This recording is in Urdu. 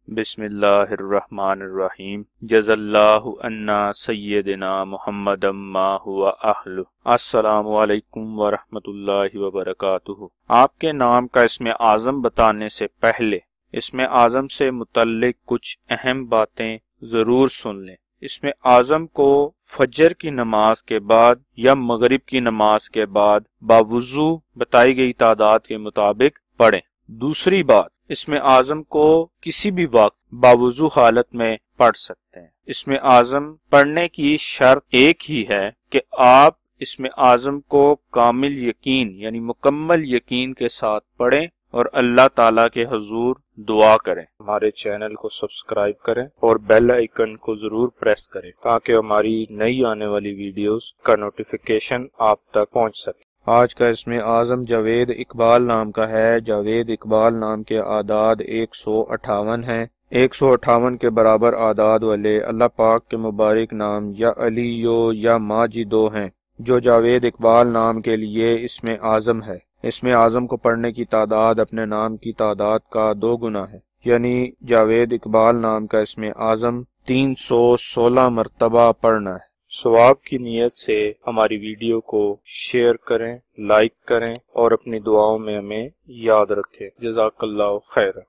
بسم اللہ الرحمن الرحیم جزا اللہ عنا سیدنا محمد ما ہوا اہل۔ السلام علیکم ورحمۃ اللہ وبرکاتہ۔ آپ کے نام کا اسم اعظم بتانے سے پہلے اسم اعظم سے متعلق کچھ اہم باتیں ضرور سن لیں۔ اسم اعظم کو فجر کی نماز کے بعد یا مغرب کی نماز کے بعد باوضو بتائی گئی تعداد کے مطابق پڑھیں۔ دوسری بات، اسم اعظم کو کسی بھی وقت باوضو حالت میں پڑھ سکتے ہیں۔ اسم اعظم پڑھنے کی شرط ایک ہی ہے کہ آپ اسم اعظم کو کامل یقین یعنی مکمل یقین کے ساتھ پڑھیں اور اللہ تعالیٰ کے حضور دعا کریں۔ ہمارے چینل کو سبسکرائب کریں اور بیل آئیکن کو ضرور پریس کریں تاکہ ہماری نئی آنے والی ویڈیوز کا نوٹیفیکیشن آپ تک پہنچ سکے۔ آج کا اسم اعظم جاوید اقبال نام کا ہے۔ جاوید اقبال نام کے اعداد 158 ہیں۔ 158 کے برابر اعداد والے اللہ پاک کے مبارک نام یا علیو یا ماجدو ہیں، جو جاوید اقبال نام کے لیے اسم اعظم ہے۔ اسم اعظم کو پڑھنے کی تعداد اپنے نام کی تعداد کا 2 گنا ہے، یعنی جاوید اقبال نام کا اسم اعظم 316 مرتبہ پڑھنا ہے۔ ثواب کی نیت سے ہماری ویڈیو کو شیئر کریں، لائک کریں اور اپنی دعاؤں میں ہمیں یاد رکھیں۔ جزاک اللہ خیر۔